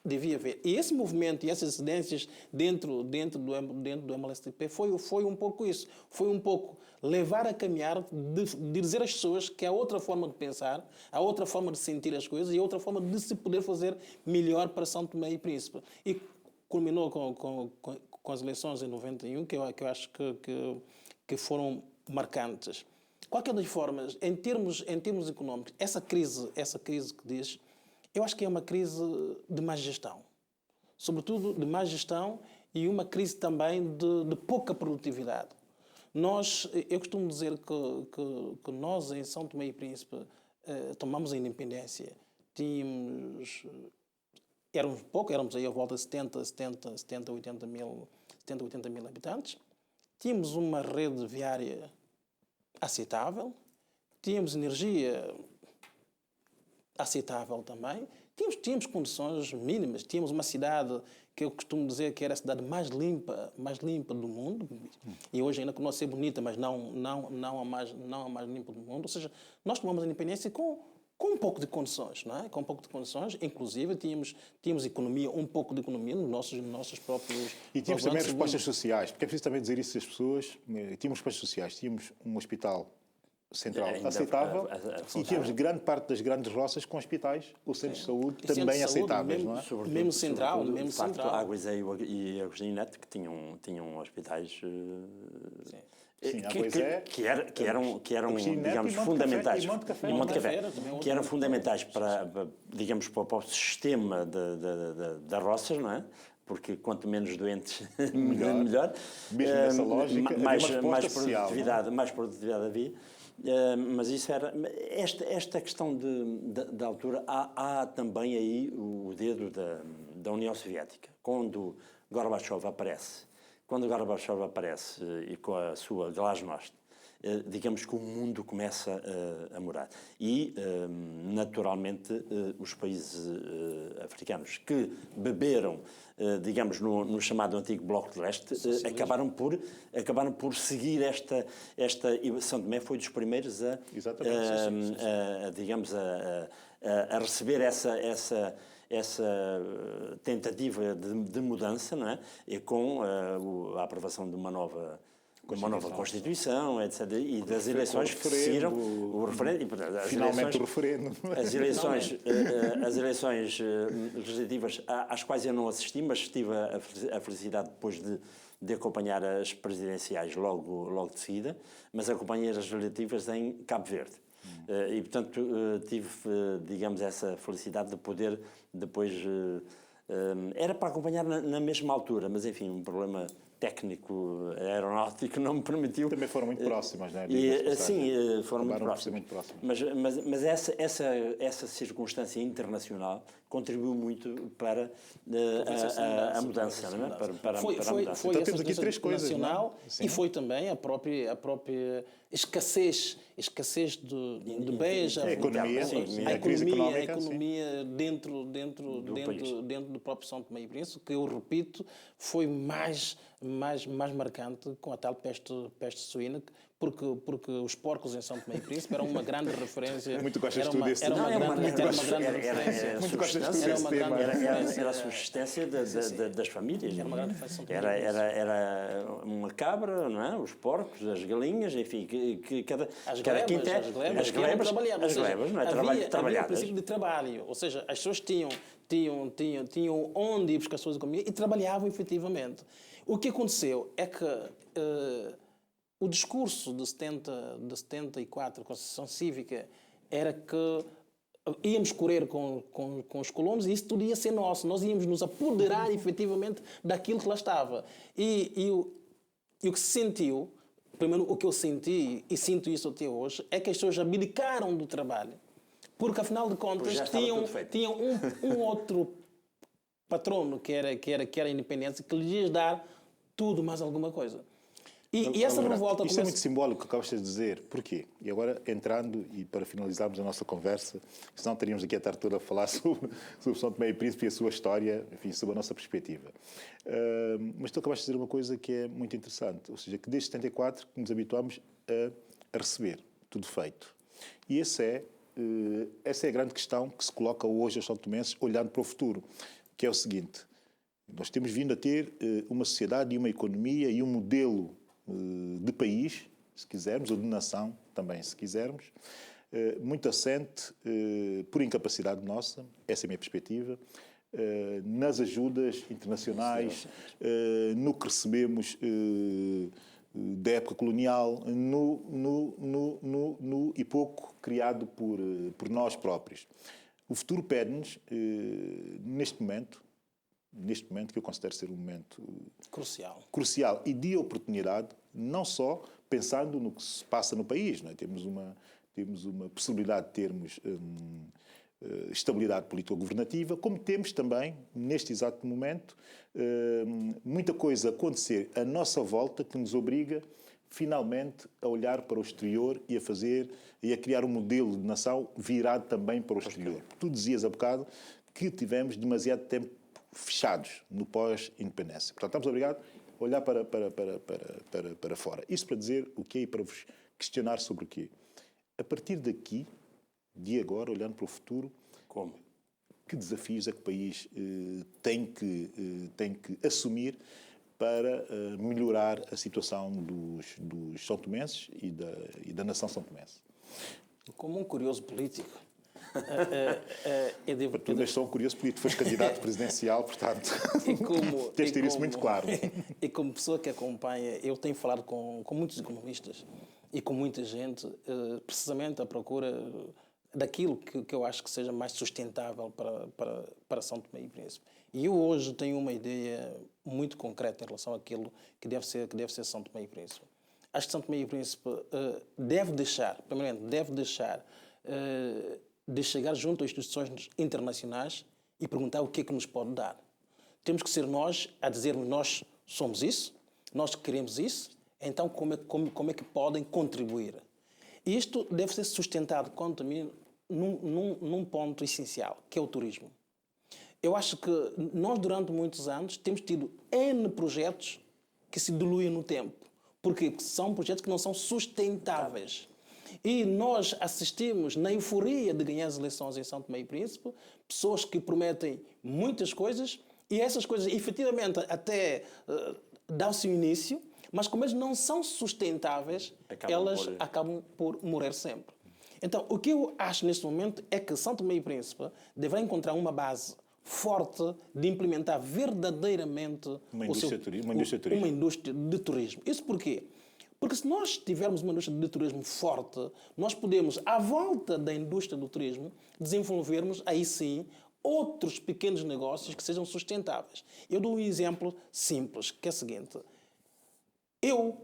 devia haver. E esse movimento e essas incidências dentro do MLSTP foi um pouco isso. Foi um pouco levar a caminhar, de dizer às pessoas que há outra forma de pensar, há outra forma de sentir as coisas e outra forma de se poder fazer melhor para São Tomé e Príncipe. E culminou com as eleições em 91, que eu acho que foram marcantes. Qualquer das formas, em termos económicos, essa crise que diz, eu acho que é uma crise de má gestão. Sobretudo de má gestão e uma crise também de pouca produtividade. Eu costumo dizer que nós, em São Tomé e Príncipe, tomamos a independência. Éramos aí à volta de 80 mil habitantes. Tínhamos uma rede viária aceitável, tínhamos energia aceitável também, tínhamos condições mínimas, tínhamos uma cidade que eu costumo dizer que era a cidade mais limpa do mundo, e hoje ainda continua a ser bonita, mas não a mais limpa do mundo. Ou seja, nós tomamos a independência com um pouco de condições, não é? Com um pouco de condições, inclusive tínhamos economia, um pouco de economia nos nossos próprios... E tínhamos também respostas sociais, porque é preciso também dizer isso às pessoas. Tínhamos respostas sociais, tínhamos um hospital central aceitável e tínhamos grande parte das grandes roças com hospitais ou centros de saúde também aceitáveis, não é? Mesmo central. Águas e Agostinho Neto, que tinham hospitais... Sim, que eram digamos, fundamentais. E Monte Café, que eram fundamentais para, digamos, para o sistema das roças, não é? Porque quanto menos doentes, melhor. Mesmo nessa lógica, mais produtividade havia. Mas isso era... Esta questão da altura, há também aí o dedo da União Soviética. Quando Gorbachev aparece, e com a sua glasnost, digamos que o mundo começa a mudar. E, naturalmente, os países africanos que beberam, digamos, no chamado antigo Bloco de Leste, acabaram por seguir esta... São Tomé foi dos primeiros a receber essa tentativa de mudança, não é? E com a aprovação de uma nova Constituição, etc. E das eleições que seguiram o referendo. Finalmente o referendo. As eleições legislativas às quais eu não assisti, mas tive a felicidade depois de acompanhar as presidenciais logo de seguida, mas acompanhei as legislativas em Cabo Verde. E, portanto, tive, digamos, essa felicidade de poder depois... era para acompanhar na mesma altura, mas, enfim, um problema técnico aeronáutico não me permitiu... Também foram muito próximas, não é? Sim, foram muito próximas. Muito próximas. Mas essa circunstância internacional contribuiu muito para a mudança, não é? Para a mudança. Foi então temos aqui três coisas, nacional, e foi também a própria escassez de bens, a economia, a crise económica, a economia dentro do próprio São Tomé e Príncipe, que eu repito, foi mais marcante com a tal peste suína, porque os porcos em São Tomé e Príncipe eram uma grande referência. Muito gostas era tu uma, desse era uma tema. grande, era uma grande referência. Muito gostas tu Era desse uma grande tema. referência. Era a subsistência das famílias. Era uma grande referência. Era uma cabra, não é? Os porcos, as galinhas, enfim, cada As cada glebas, quinta- as glebas, as glebas, trabalhavam. as glebas, não é? Havia o Trabalhadas. princípio de trabalho, ou seja, as pessoas tinham onde ir buscar as suas economias e trabalhavam efetivamente. O que aconteceu é que o discurso de 74, a Constituição Cívica, era que íamos correr com os colonos e isso tudo ia ser nosso. Nós íamos nos apoderar efetivamente daquilo que lá estava. E o que se sentiu, primeiro o que eu senti e sinto isso até hoje, é que as pessoas abdicaram do trabalho. Porque, afinal de contas, já estava tudo feito. tinham um outro patrono que era a independência, que lhes ia dar tudo mais alguma coisa. E essa revolta Isto é muito simbólico o que acabas de dizer. Porquê? E agora, entrando, e para finalizarmos a nossa conversa, senão teríamos aqui a tarde toda a falar sobre São Tomé e Príncipe e a sua história, enfim, sobre a nossa perspectiva. Mas tu acabaste de dizer uma coisa que é muito interessante, ou seja, que desde 74 que nos habituámos a receber tudo feito. E essa é a grande questão que se coloca hoje aos são tomenses, olhando para o futuro, que é o seguinte: nós temos vindo a ter uma sociedade e uma economia e um modelo de país, se quisermos, ou de nação também, se quisermos, muito assente por incapacidade nossa, essa é a minha perspectiva, nas ajudas internacionais, no que recebemos da época colonial, no e pouco criado por nós próprios. O futuro pede-nos, neste momento, que eu considero ser um momento crucial e de oportunidade, não só pensando no que se passa no país, não é? Temos uma possibilidade de termos estabilidade político-governativa, como temos também, neste exato momento, muita coisa a acontecer à nossa volta que nos obriga, finalmente, a olhar para o exterior e a criar um modelo de nação virado também para o exterior. Tu dizias há bocado que tivemos demasiado tempo fechados no pós-independência. Portanto, estamos obrigados a olhar para fora. Isso para dizer o quê e para vos questionar sobre o quê? A partir daqui, de agora, olhando para o futuro, como? Que desafios é que o país tem que assumir para melhorar a situação dos são tomenses e da nação são tomense? Como um curioso político, eu devo... Tu és só um curioso político, foste candidato presidencial, portanto, tens de ter isso muito claro. E como pessoa que acompanha, eu tenho falado com muitos economistas e com muita gente, precisamente à procura daquilo que eu acho que seja mais sustentável para São Tomé e Príncipe. E eu hoje tenho uma ideia muito concreta em relação àquilo que deve ser São Tomé e Príncipe. Acho que São Tomé e Príncipe deve deixar de chegar junto às instituições internacionais e perguntar o que é que nos pode dar. Temos que ser nós a dizermos: nós somos isso, nós queremos isso, então como é que podem contribuir? E isto deve ser sustentado, quanto a mim, num ponto essencial, que é o turismo. Eu acho que nós, durante muitos anos, temos tido N projetos que se diluem no tempo. Porquê? Porque são projetos que não são sustentáveis. E nós assistimos, na euforia de ganhar as eleições em São Tomé e Príncipe, pessoas que prometem muitas coisas e essas coisas, efetivamente, até dão-se o início, mas como eles não são sustentáveis, elas acabam por morrer sempre. Então, o que eu acho neste momento é que São Tomé e Príncipe deverá encontrar uma base forte de implementar verdadeiramente uma indústria de turismo. Isso porquê? Porque se nós tivermos uma indústria de turismo forte, nós podemos, à volta da indústria do turismo, desenvolvermos, aí sim, outros pequenos negócios que sejam sustentáveis. Eu dou um exemplo simples, que é o seguinte. Eu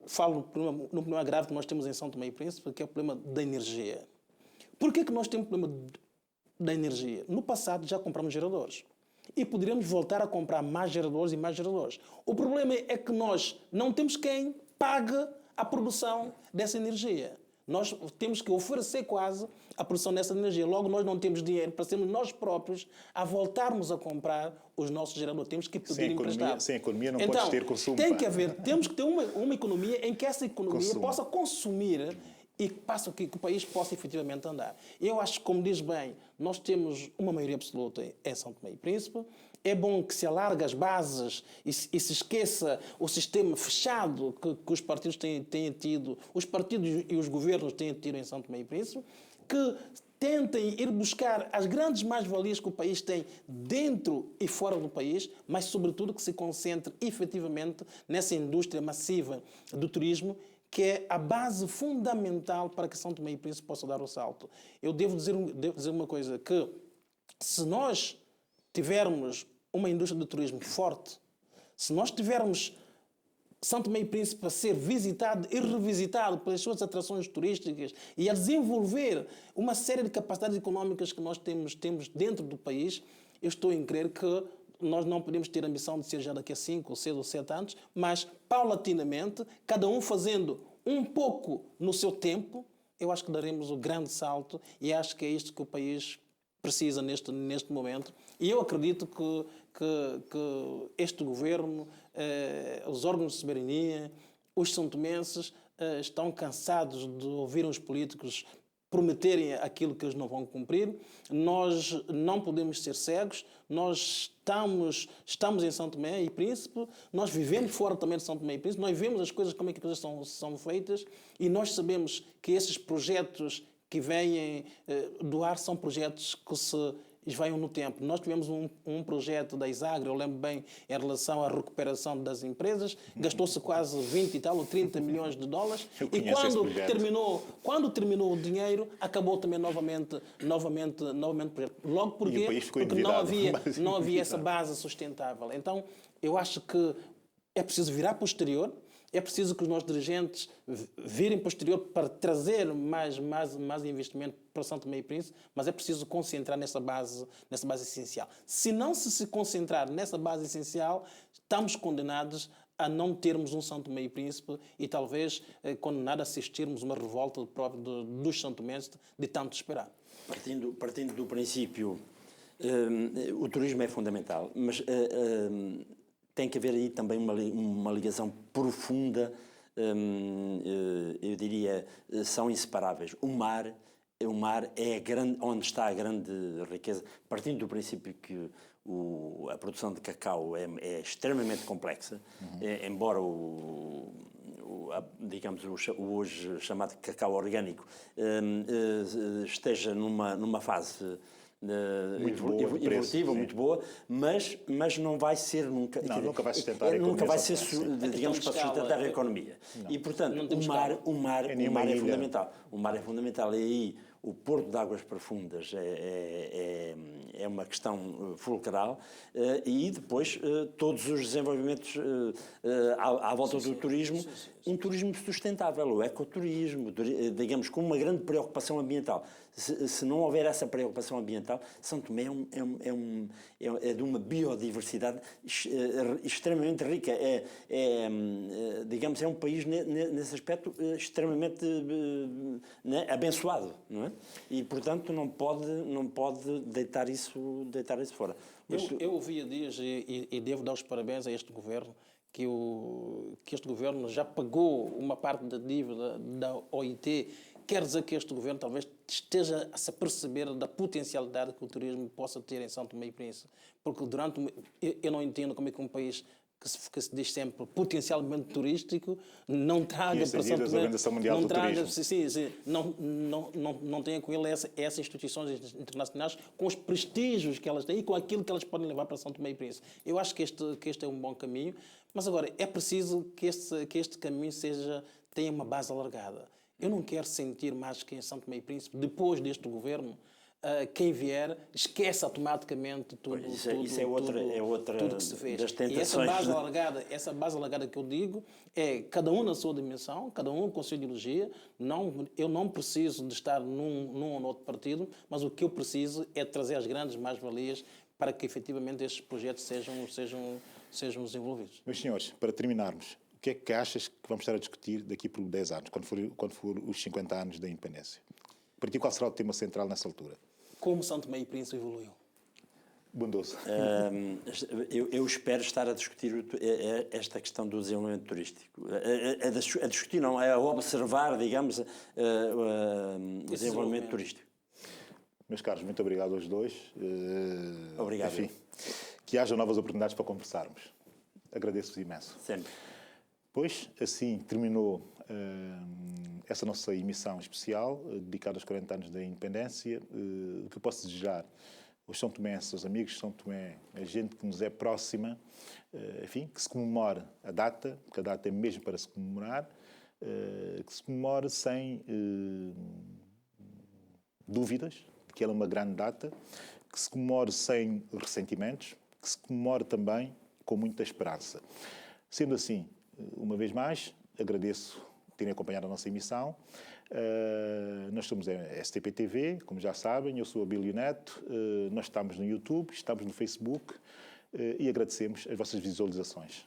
falo no problema grave que nós temos em São Tomé e Príncipe, que é o problema da energia. Por que nós temos problema da energia? No passado já compramos geradores. E poderíamos voltar a comprar mais geradores e mais geradores. O problema é que nós não temos quem pague a produção dessa energia. Nós temos que oferecer quase a produção dessa energia. Logo, nós não temos dinheiro para sermos nós próprios a voltarmos a comprar os nossos geradores. Temos que pedir emprestado. Sem economia não Então, podes ter consumo. temos que ter uma economia em que essa economia Consumo. possa consumir e que o país possa efetivamente andar. Eu acho que, como diz bem, nós temos uma maioria absoluta em São Tomé e Príncipe. É bom que se alargue as bases e se esqueça o sistema fechado que os partidos têm tido, os partidos e os governos têm tido em São Tomé e Príncipe, que tentem ir buscar as grandes mais-valias que o país tem dentro e fora do país, mas, sobretudo, que se concentre efetivamente nessa indústria massiva do turismo, que é a base fundamental para que São Tomé e Príncipe possa dar o salto. Eu devo dizer uma coisa, que se nós tivermos uma indústria do turismo forte, se nós tivermos São Tomé e Príncipe a ser visitado e revisitado pelas suas atrações turísticas e a desenvolver uma série de capacidades económicas que nós temos dentro do país, eu estou em crer que nós não podemos ter a ambição de ser já daqui a 5, 6 ou 7 anos, mas paulatinamente, cada um fazendo um pouco no seu tempo, eu acho que daremos o grande salto e acho que é isto que o país precisa neste momento. E eu acredito que este governo, os órgãos de soberania, os santomenses estão cansados de ouvir os políticos prometerem aquilo que eles não vão cumprir. Nós não podemos ser cegos. Nós estamos em São Tomé e Príncipe, nós vivemos fora também de São Tomé e Príncipe, nós vemos as coisas, como é que as coisas são feitas, e nós sabemos que esses projetos que vêm do ar são projetos que se esvaiam no tempo. Nós tivemos um projeto da Isagre, eu lembro bem, em relação à recuperação das empresas, gastou-se quase 20 e tal ou 30 milhões de dólares, e quando terminou o dinheiro, acabou também novamente o projeto. Logo porque não havia essa base sustentável. Então, eu acho que é preciso virar para o exterior. É preciso que os nossos dirigentes virem para o exterior para trazer mais investimento para São Tomé e Príncipe, mas é preciso concentrar nessa base essencial. Se não se concentrar nessa base essencial, estamos condenados a não termos um São Tomé e Príncipe e talvez condenados a assistirmos uma revolta dos santomenses de tanto esperar. Partindo do princípio, o turismo é fundamental, mas tem que haver aí também uma ligação profunda, eu diria, são inseparáveis. O mar é onde está a grande riqueza, partindo do princípio que a produção de cacau é extremamente complexa, embora digamos, o hoje chamado cacau orgânico esteja numa fase evolutiva, muito boa, mas não vai ser nunca. Nunca vai sustentar a economia. Nunca vai ser, digamos, para sustentar a economia. Não. E, portanto, o mar é fundamental. O mar é fundamental. E aí o Porto de Águas Profundas é uma questão fulcral, e depois todos os desenvolvimentos à volta do turismo, um turismo sustentável, o ecoturismo, digamos, com uma grande preocupação ambiental. Se não houver essa preocupação ambiental, São Tomé é de uma biodiversidade extremamente rica. Digamos, é um país nesse aspecto extremamente abençoado, não é? E, portanto, não pode deitar isso fora. Eu ouvi há dias e devo dar os parabéns a este governo, que este governo já pagou uma parte da dívida da OIT. Quer dizer que este governo talvez esteja a se aperceber da potencialidade que o turismo possa ter em São Tomé e Príncipe. Porque eu não entendo como é que um país que se diz sempre potencialmente turístico não traga para São Tomé, não tenha com ele essas instituições internacionais com os prestígios que elas têm e com aquilo que elas podem levar para São Tomé e Príncipe. Eu acho que este é um bom caminho, mas agora é preciso que este caminho tenha uma base alargada. Eu não quero sentir mais que em São Tomé e Príncipe, depois deste governo, quem vier esquece automaticamente tudo que se fez. Das tentações. E essa base alargada que eu digo é cada um na sua dimensão, cada um com a sua ideologia. Eu não preciso de estar num ou outro partido, mas o que eu preciso é trazer as grandes mais-valias para que efetivamente estes projetos sejam desenvolvidos. Meus senhores, para terminarmos, o que é que achas que vamos estar a discutir daqui por 10 anos, quando for os 50 anos da independência? Para ti, qual será o tema central nessa altura? Como São Tomé e Príncipe evoluiu? Bondoso. Eu espero estar a discutir esta questão do desenvolvimento turístico. A discutir, não, é a observar, digamos, o desenvolvimento turístico. Meus caros, muito obrigado aos dois. Obrigado. Enfim, que haja novas oportunidades para conversarmos. Agradeço-vos imenso. Sempre. Pois, assim terminou essa nossa emissão especial dedicada aos 40 anos da independência. O que eu posso desejar aos São Tomenses, aos amigos de São Tomé, a gente que nos é próxima, enfim, que se comemore a data, porque a data é mesmo para se comemorar, que se comemore sem dúvidas, que ela é uma grande data, que se comemore sem ressentimentos, que se comemore também com muita esperança. Sendo assim, uma vez mais, agradeço terem acompanhado a nossa emissão. Nós somos a STP TV, como já sabem, eu sou a Abílio Neto, nós estamos no YouTube, estamos no Facebook e agradecemos as vossas visualizações.